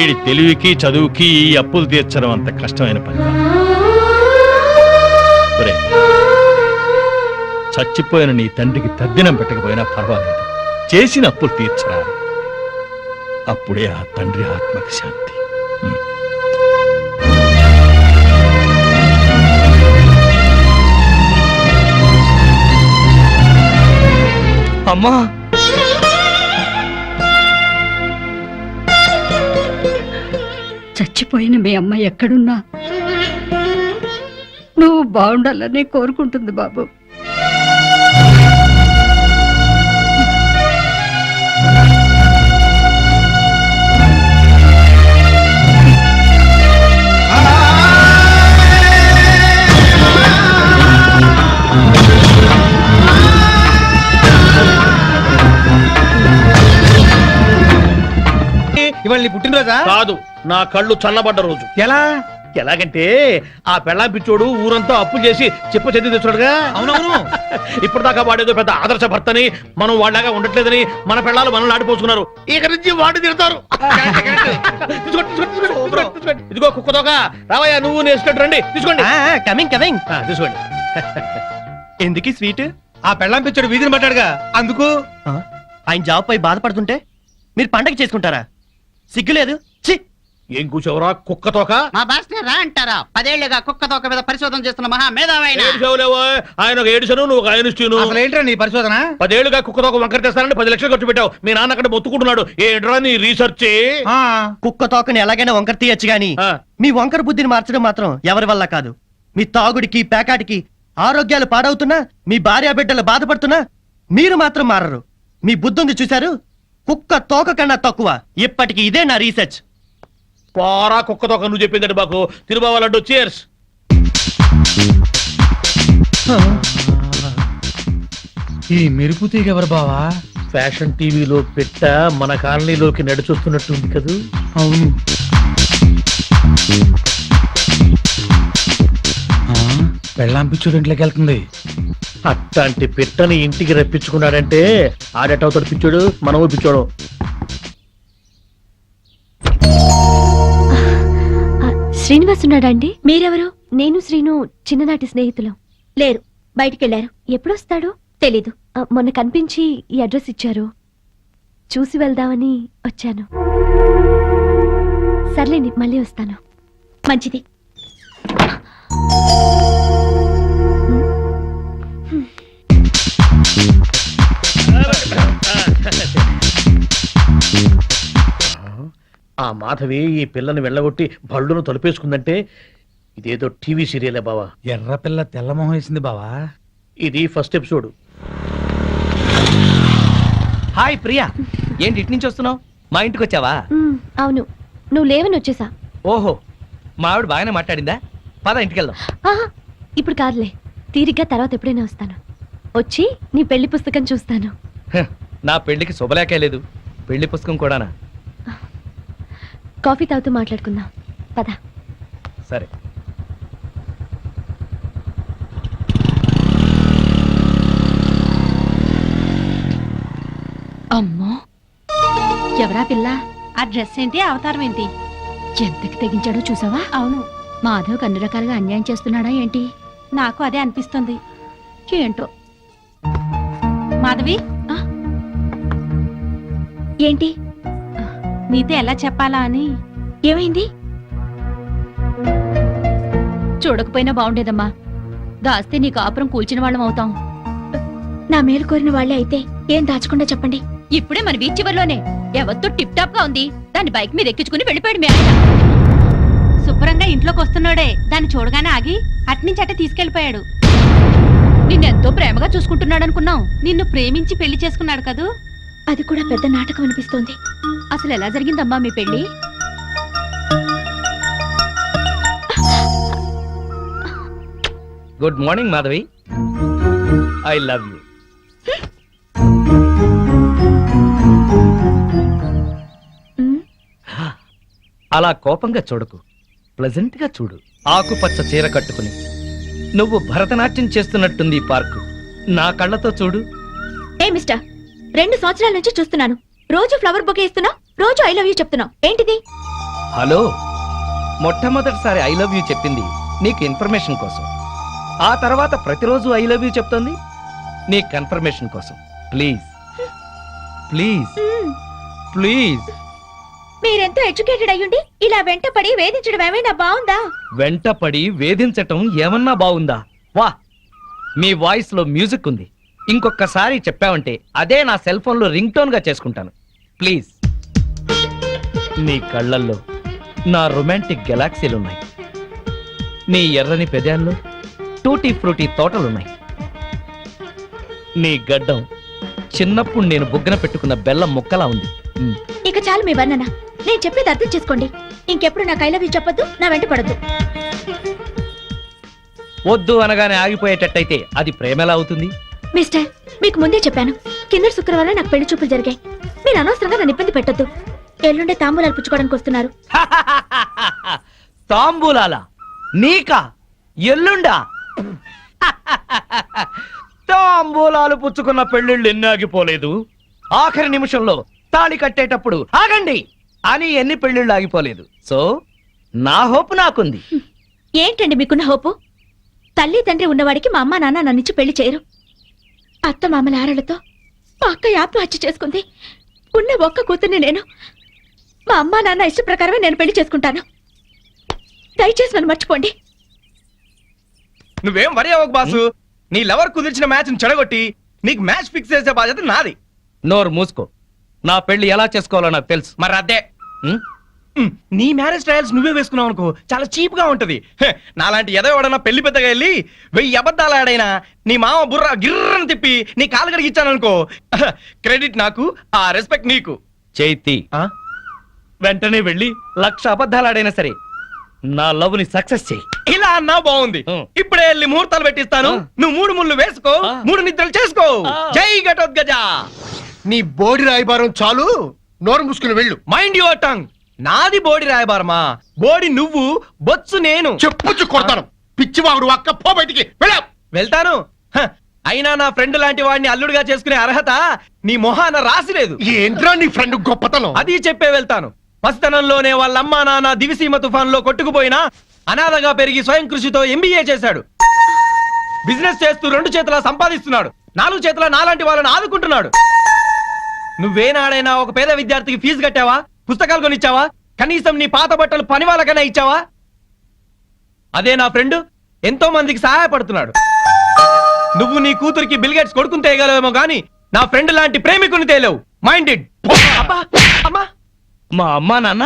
వీడి తెలివికి చదువుకి ఈ అప్పులు తీర్చడం అంత కష్టమైన పని కాదు. ఒరేయ్, చచ్చిపోయిన నీ తండ్రికి తద్దినం పెట్టకపోయినా పర్వాలేదు, చేసిన అప్పులు తీర్చరా. అప్పుడే ఆ తండ్రి ఆత్మకి శాంతి. అమ్మా, చచ్చిపోయిన మీ అమ్మ ఎక్కడున్నా నువ్వు బాగుండాలని కోరుకుంటుంది బాబు. ఇవాళ నీ పుట్టినరోజా? కాదు, నా కళ్ళు చల్లబడ్డ రోజు. ఎలా? ఎలాగంటే ఆ పెళ్ళాం పిచ్చోడు ఊరంతా అప్పులు చేసి చెప్పు చెంది తెచ్చాడుగా. అవునవును. ఇప్పటిదాకా వాడేదో పెద్ద ఆదర్శ భర్తని, మనం వాళ్ళగా ఉండట్లేదని మన పెళ్ళాలు మనల్ని ఆడిపోసుకున్నారు. ఇక నుంచి వాడి తిడతారు. ఇదిగో కుక్కతోక, రావయ్యా నువ్వు నేర్చుకుంటు రండి, తీసుకోండి. Coming coming. తీసుకోండి. ఎందుకు స్వీట్? ఆ పెళ్ళాం పిచ్చాడు వీధిని పట్టాడుగా, అందుకు. ఆయన జాబ్ పై బాధపడుతుంటే మీరు పండగ చేసుకుంటారా? సిగ్గులేదు? ఛీ! ఏం కూర్చోవరా కుక్కతోక? మా బాస్ రా అంటారా? 10 ఏళ్లుగా కుక్క తోక మీద పరిశోధన చేస్తున్న మహా మేధావైన ఆయన ఒక ఏడుసను, నువ్వు ఒక ఆయనిస్తూను. అసలు ఏంట్రా నీ పరిశోధన? 10 ఏళ్లుగా కుక్కతోక వంకర తెస్తానని 10 లక్షలు ఖర్చు పెట్టావు. మీ నాన్న అక్కడ మొత్తుకుంటున్నాడు. ఏంట్రా నీ రీసెర్చ్? కుక్క తోకని ఎలాగైనా వంకర తీయచ్చు గాని మీ వంకర బుద్ధిని మార్చడం మాత్రం ఎవరి వల్ల కాదు. మీ తాగుడికి పేకాటికి ఆరోగ్యాలు పాడవుతున్నా, మీ భార్య బిడ్డలు బాధపడుతున్నా మీరు మాత్రం మారరు. మీ బుద్ధుంది చూశారు? కుక్క తోక కన్నా తక్కువ. ఇప్పటికి ఇదే నా రీసెర్చ్. పోరా కుక్కతోక, నువ్వు చెప్పిందండి మాకు. తిరుబావాలంటూ చేర్స్. ఈ మెరుపు తీగ ఎవరు బావా? ఫ్యాషన్ టీవీలో పెట్ట మన కాలనీలోకి నడిచొస్తున్నట్టుంది కదూ. అవును. పెళ్ళాం పిచ్చుడు ఇంట్లోకి వెళ్తుంది. అట్లాంటి పిట్టని ఇంటికి రప్పించుకున్నాడంటే ఆడేటవుతాడు పిచ్చోడు, మనము పిచ్చోడు. శ్రీనివాస్ ఉన్నాడండి? మీరెవరు? నేను శ్రీను చిన్ననాటి స్నేహితులు. లేరు, బయటికెళ్లారు. ఎప్పుడొస్తాడు తెలీదు. మొన్న కనిపించి ఈ అడ్రస్ ఇచ్చారు, చూసి వెళ్దామని వచ్చాను. సర్లేండి, మళ్ళీ వస్తాను. మంచిది. ఆ మాధవి ఈ పిల్లని వెళ్ళగొట్టి బళ్ళును తలుపేసుకుందంటే ఇదేదో టీవీ సీరియలే బావా. ఎర్ర పిల్ల తెల్లమొహం వేసింది బావా. ఇది ఫస్ట్ ఎపిసోడ్. హాయ్ ప్రియా, ఏంటి ఇటు నుంచి వస్తున్నావు? మా ఇంటికి వచ్చావా? అవును, నువ్వు లేవని వచ్చేసా. ఓహో, మా ఆవిడ బాగానే మాట్లాడిందా? పద ఇంటికి వెళ్దాం. ఇప్పుడు కాదులే, తీరిగ్గా తర్వాత ఎప్పుడైనా వస్తాను. వచ్చి నీ పెళ్లి పుస్తకం చూస్తాను. నా పెళ్లికి శుభలేఖే లేదు, పెళ్లి పుస్తకం కూడానా? కాఫీ తాగుతూ మాట్లాడుకుందాం, పద. సరే. అమ్మో, ఎవరా పిల్ల? ఆ డ్రెస్ ఏంటి, అవతారం ఏంటి? ఎంతకి తెగించాడో చూసావా? అవును, మాధవ్ అన్ని రకాలుగా అన్యాయం చేస్తున్నాడా ఏంటి? నాకు అదే అనిపిస్తుంది. ఏంటో. మాధవి, ఏంటి? నీతో ఎలా చెప్పాలా అని. ఏమైంది? చూడకపోయినా బాగుండేదమ్మా, దాస్తే నీ కాపురం కూల్చిన వాళ్ళం అవుతాం. నా మేలు కోరిన వాళ్ళే అయితే ఏం దాచకుండా చెప్పండి. ఇప్పుడే మన బీచ్ చివర్లోనే ఎవరితో టిప్ టాప్ గా ఉంది, దాన్ని బైక్ మీద ఎక్కించుకుని వెళ్ళిపోయాడు మీ ఆయన. శుభ్రంగా ఇంట్లోకి వస్తున్నాడే, దాన్ని చూడగానే ఆగి అట్నుంచి అట్టే తీసుకెళ్లిపోయాడు. నిన్నెంతో ప్రేమగా చూసుకుంటున్నాడు అనుకున్నాం. నిన్ను ప్రేమించి పెళ్లి చేసుకున్నాడు కదూ. అది కూడా పెద్ద నాటకం అనిపిస్తోంది. అసలు ఎలా జరిగిందమ్మా మీ పెళ్లి? Good morning Madhavi, I love you. అలా కోపంగా చూడకు, ప్లెజెంట్ గా చూడు. ఆకుపచ్చ చీర కట్టుకుని నువ్వు భరతనాట్యం చేస్తున్నట్టుంది ఈ పార్కు. నా కళ్ళతో చూడు. ఏ మిస్టర్, 2 సంవత్సరాల నుంచి చూస్తున్నాను. రోజు ఫ్లవర్ బొకే ఇస్తున్నావు, రోజు ఐ లవ్ యూ చెప్తున్నావు. ఏంటిది? హలో, మొట్టమొదటిసారి ఐ లవ్ యూ చెప్పింది నీకు ఇన్ఫర్మేషన్ కోసం. ఆ తర్వాత ప్రతిరోజు ఐ లవ్ యూ చెప్తోంది నీ కన్ఫర్మేషన్ కోసం. Please please please. మీరెంతో ఎడ్యుకేటెడ్ అయ్యుండి ఇలా వెంటపడి వేధించడం ఏమైనా బాగుందా? వెంటపడి వేధించటం ఏమన్నా బాగుందా? వా, మీ వాయిస్ లో మ్యూజిక్ ఉంది. ఇంకొకసారి చెప్పావంటే అదే నా సెల్ ఫోన్ లో రింగ్ టోన్ గా చేసుకుంటాను. ప్లీజ్. నీ కళ్ళల్లో నా రొమాంటిక్ గెలాక్సీలున్నాయి. నీ ఎర్రని పెదాల్లో టూటీ ఫ్రూటీ తోటలున్నాయి. నీ గడ్డం చిన్నప్పుడు నేను బుగ్గన పెట్టుకున్న బెల్లం ముక్కలా ఉంది. ఇక చాలు మీ వర్ణన. నేను చెప్పేది అర్థం చేసుకోండి. ఇంకెప్పుడు నాకు ఐ లవ్ యూ చెప్పొద్దు, నా వెంట పడద్దు. వద్దు అనగానే ఆగిపోయేటట్టయితే అది ప్రేమ ఎలా అవుతుంది? మిస్టర్, మీకు ముందే చెప్పాను, కింద శుక్రవారం నాకు పెళ్లి చూపులు జరిగాయి. మీరు అనవసరంగా నన్ను ఇబ్బంది పెట్టొద్దు. ఎల్లుండే తాంబూలాలు పుచ్చుకోవడానికి వస్తున్నారు. తాంబూలాలా? నీకా? ఎల్లుండా? తాంబూలాలు పుచ్చుకున్న పెళ్లిళ్ళు ఎన్ని ఆగిపోలేదు. ఆఖరి నిమిషంలో తాళి కట్టేటప్పుడు ఆగండి అని ఎన్ని పెళ్లిళ్ళు ఆగిపోలేదు. సో నా హోప్ నాకుంది. ఏంటండి మీకున్న హోపు? తల్లి తండ్రి ఉన్నవాడికి మా అమ్మ నాన్న నన్నిచ్చి పెళ్లి చేయరు. అత్త మామల ఆరలతో మా అక్క ఆత్మహత్య చేసుకుంది. ఉన్న ఒక్క కూతుర్ని నేను. మా అమ్మ నాన్న ఇష్ట ప్రకారమే నేను పెళ్లి చేసుకుంటాను. దయచేసి నన్ను మర్చిపోండి. నువ్వేం వరి అవ్వకు బాసు. నీ లవర్ కుదిర్చిన మ్యాచ్ చెడగొట్టి నీకు మ్యాచ్ ఫిక్స్ చేసే బాధ్యత నాది. నోరు మూసుకో. నా పెళ్లి ఎలా చేసుకోవాలో నాకు తెలుసు. మరి అదే ఉం? నీ మ్యారేజ్ ట్రయల్స్ నువ్వే వేసుకున్నావు అనుకో, చాలా చీప్ గా ఉంటది. నాలాంటి ఏదో ఎవడన్నా పెళ్లి పెద్దగా వెళ్ళి 1000 అబద్ధాలు ఆడైనా నీ మామ బుర్ర గిర్రని తిప్పి నీ కాలు కడిగిచ్చాను అనుకో, క్రెడిట్ నాకు, ఆ రెస్పెక్ట్ నీకు. చైతి, వెంటనే వెళ్ళి 1,00,000 అబద్ధాలాడైనా సరే నా లవ్ ని సక్సెస్ చేయి. ఇలా అన్నా బాగుంది. ఇప్పుడే వెళ్ళి ముహూర్తాలు పెట్టిస్తాను. నువ్వు 3 ముళ్ళు వేసుకో, 3 నిద్రలు చేసుకో. జై ఘటోత్కజ. నీ బోడి రాయబారం చాలు, నోరు మూసుకుని వెళ్ళు. Mind your tongue. నాది బోడి రాయబారమా? బోడి నువ్వు, బొత్సు నేను. చెప్పుచ్చు కొడతాను. పిచ్చివాగుడు అక్క, పో బయటికి వెళ్ళా. వెళ్తాను. అయినా నా ఫ్రెండ్ లాంటి వాడిని అల్లుడిగా చేసుకునే అర్హత నీ మొహాన రాసిలేదు. ఏంట్రా నీ ఫ్రెండ్ గొప్పతనం? అది చెప్పే వెళ్తాను. పసితనంలోనే వాళ్ళ అమ్మా నాన్న దివిసీమ తుఫాన్ లో కొట్టుకుపోయినా అనాథగా పెరిగి స్వయం కృషితో MBA చేశాడు. బిజినెస్ చేస్తూ 2 చేతులా సంపాదిస్తున్నాడు. 4 చేతుల నాలాంటి వాళ్ళని ఆదుకుంటున్నాడు. నువ్వేనాడైనా ఒక పేద విద్యార్థికి ఫీజు కట్టావా? పుస్తకాలు కొనిచ్చావా? కనీసం నీ పాత బట్టలు పని వాళ్ళకైనా ఇచ్చావా? అదే నా ఫ్రెండ్ ఎంతో మందికి సహాయపడుతున్నాడు. నువ్వు నీ కూతురికి బిల్ గేట్స్ కొడుకుని తేయగలవేమో గానీ నా ఫ్రెండ్ లాంటి ప్రేమికుని తేలేవు. మైండెడ్. మా అమ్మా నాన్న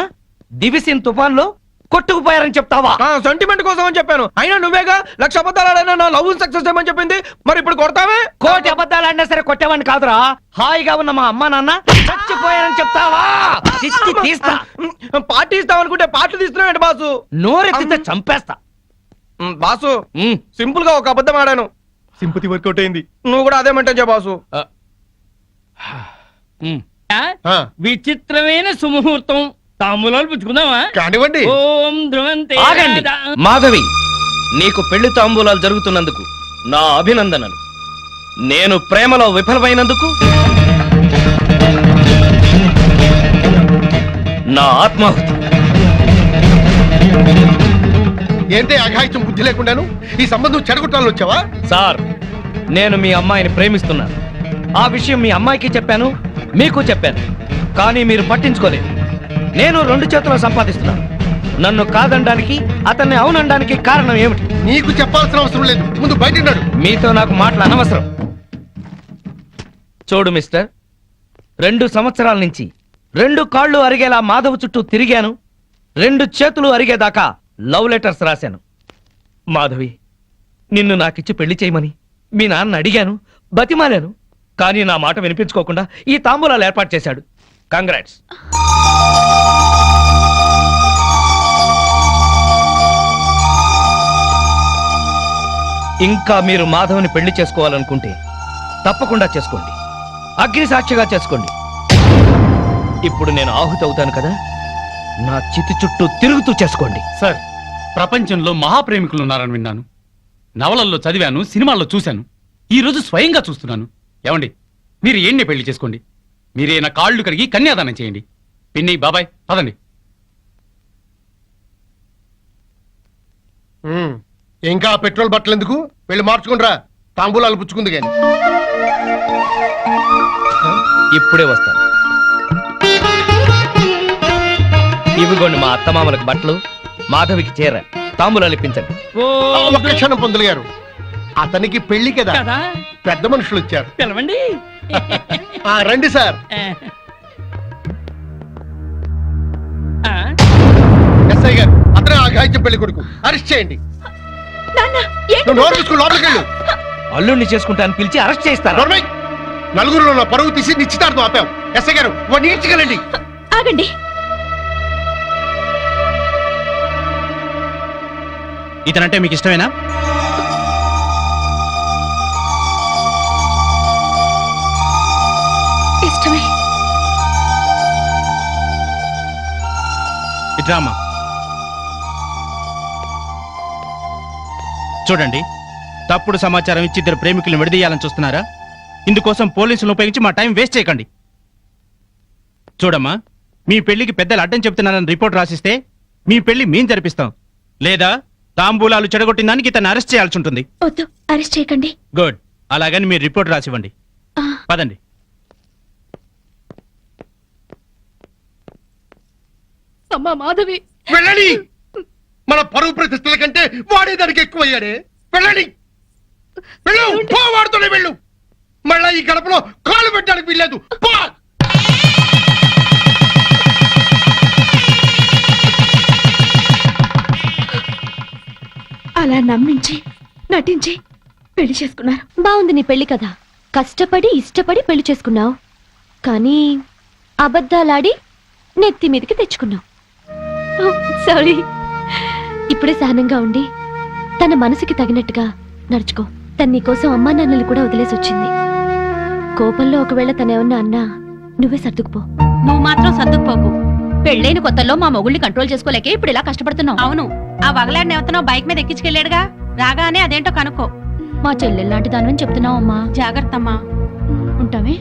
దివిసిన్ తుఫాన్ లో కొట్టుకుపోయారని చెప్తావా? సెంటిమెంట్ కోసం అని చెప్పాను. అయినా నువ్వేగా 1,00,000 అబద్ధాలు ఆడైనా నా లవ్ సక్సెస్ చేయమని చెప్పింది. మరి ఇప్పుడు కొడతావే? 1,00,000 అబద్ధాలు ఆడినా సరే కొట్టేవాడిని కాదురా. హాయిగా ఉన్న మా అమ్మా నాన్న చచ్చిపోయారని చెప్తావా? చిచ్చి తీస్తా. పార్టీ ఇస్తావనుకుంటే పార్టీ తీస్తున్నావు బాసు. నోరెత్తితే చంపేస్తా. బాసు, సింపుల్ గా ఒక అబద్ధం ఆడాను. సింపతి వర్కౌట్ అయింది. నువ్వు కూడా అదే మంటే బాసు. విచిత్రమైన సుముహూర్తం. తాంబూలాలు పుచ్చుకుందామా? కానివ్వండి. ఓం ధ్రువంతే. ఆగండి మాధవి, నీకు పెళ్లి తాంబూలాలు జరుగుతున్నందుకు నా అభినందనలు. నేను ప్రేమలో విఫలమైనందుకు నా ఆత్మాహుతి. ఏంటి అఘాయిత్యం బుద్ధి లేకుండాను ఈ సంబంధం చెడగొట్టాలని వచ్చావా? సార్, నేను మీ అమ్మాయిని ప్రేమిస్తున్నాను. ఆ విషయం మీ అమ్మాయికి చెప్పాను, మీకు చెప్పాను. కానీ మీరు పట్టించుకోలేదు. నేను 2 చేతులు సంపాదిస్తున్నాను. నన్ను కాదనడానికి, అతన్ని అవునడానికి కారణం ఏమిటి? నీకు చెప్పాల్సిన అవసరం లేదు. ముందు బయట నడు. మీతో నాకు మాటలు అనవసరం. చూడు మిస్టర్, 2 సంవత్సరాల నుంచి 2 కాళ్ళు అరిగేలా మాధవ్ చుట్టూ తిరిగాను. 2 చేతులు అరిగేదాకా లవ్ లెటర్స్ రాశాను. మాధవి, నిన్ను నాకిచ్చి పెళ్లి చేయమని మీ నాన్న అడిగాను, బతిమాలాను. కానీ నా మాట వినిపించుకోకుండా ఈ తాంబూలాలు ఏర్పాటు చేశాడు. కంగ్రాట్స్. ఇంకా మీరు మాధవ్ని పెళ్లి చేసుకోవాలనుకుంటే తప్పకుండా చేసుకోండి. అగ్ని సాక్షిగా చేసుకోండి. ఇప్పుడు నేను ఆహుతి అవుతాను కదా, నా చితి చుట్టూ తిరుగుతూ చేసుకోండి. సార్, ప్రపంచంలో మహాప్రేమికులు ఉన్నారని విన్నాను, నవలల్లో చదివాను, సినిమాల్లో చూశాను. ఈ రోజు స్వయంగా చూస్తున్నాను. ఏమండి, మీరు ఏంటి పెళ్లి చేసుకోండి. మీరే నా కాళ్ళు కడిగి కన్యాదానం చేయండి. పిన్ని, బాబాయ్, పదండి. ఇంకా ఆ పెట్రోల్ బట్టలు ఎందుకు వెళ్ళి మార్చుకుండ్రా తాంబూలాలు పుచ్చుకుంది కానీ ఇప్పుడే వస్తాను. ఇవిగోండి మా అత్తమామలకు బట్టలు, మాధవికి చీర, తాంబూలాలు ఇప్పించండి. ఒక్క క్షణం పొందులు గారు, అతనికి పెళ్లి కదా, కదా పెద్ద మనుషులు వచ్చారు. పిలవండి. రండి సార్. ఎస్ఐ గారు, అతనే అఘాయిత్యం పెళ్లి కొడుకు, అరెస్ట్ చేయండి. నువ్వు నోరు తీసుకుని లోపలికి వెళ్ళు. అల్లుడిని చేసుకుంటాను పిలిచి అరెస్ట్ చేస్తాను. నోర్మై, నలుగురిలో నా పరువు తీసి నిశ్చితార్థం ఆపాం. ఎస్ఐ గారు, వాడిని ఈడ్చగలండి. ఆగండి. ఇతనంటే మీకు ఇష్టమేనా? ఇష్టమే. ఇట్రామా. చూడండి, తప్పుడు సమాచారం ఇచ్చి ఇద్దరు ప్రేమికులను విడదీయాలని చూస్తున్నారా? ఇందుకోసం పోలీసులను ఉపయోగించి మా టైం వేస్ట్ చేయకండి. చూడమ్మా, మీ పెళ్లికి పెద్దలు అడ్డం చెప్తున్నారని రిపోర్ట్ రాసిస్తే మీ పెళ్లి మేం జరిపిస్తాం. లేదా తాంబూలాలు చెడగొట్టిన దానికి ఇతను అరెస్ట్ చేయాల్సి ఉంటుంది. వద్దు, అరెస్ట్ చేయకండి. గుడ్. అలాగని మీరు రిపోర్ట్ రాసివ్వండి. పదండి. అమ్మా మాధవి, వెళ్ళండి. మన పరువు ప్రతిష్టల కంటే వాడే దానికి ఎక్కువయ్యాడే. వెళ్ళండి, వెళ్ళు. పో, వాడుతూనే వెళ్ళు. మళ్ళా ఈ గడపలో కాలు పెట్టడానికి వీల్లేదు. పో. అలా నమ్మించి నటించి పెళ్లి చేసుకున్నారు. బాగుంది నీ పెళ్లి కదా. కష్టపడి ఇష్టపడి పెళ్లి చేసుకున్నావు, కానీ అబద్ధాలాడి నెత్తి మీదకి తెచ్చుకున్నావు. సారీ. ఇప్పుడే సహనంగా ఉండి తన మనసుకి తగినట్టుగా నడుచుకో. తన నీకోసం అమ్మా నాన్నలు కూడా వదిలేసి వచ్చింది. కోపంలో ఒకవేళ తనేమన్నా అన్నా నువ్వే సర్దుకుపో. నువ్వు మాత్రం సర్దుకుపోకు. పెళ్ళైన కొత్తల్లో మా మొగుళ్ళని కంట్రోల్ చేసుకోలేకే ఇప్పుడు ఇలా కష్టపడుతున్నావు. అవును, ఆ వగలాడిని ఎవతనో బైక్ మీద ఎక్కించుకెళ్ళాడుగా, రాగానే అదేంటో కనుక్కో. మా చెల్లెల్లాంటి దానివని చెప్తున్నావు అమ్మా. జాగ్రత్త అమ్మా. ఉంటామే.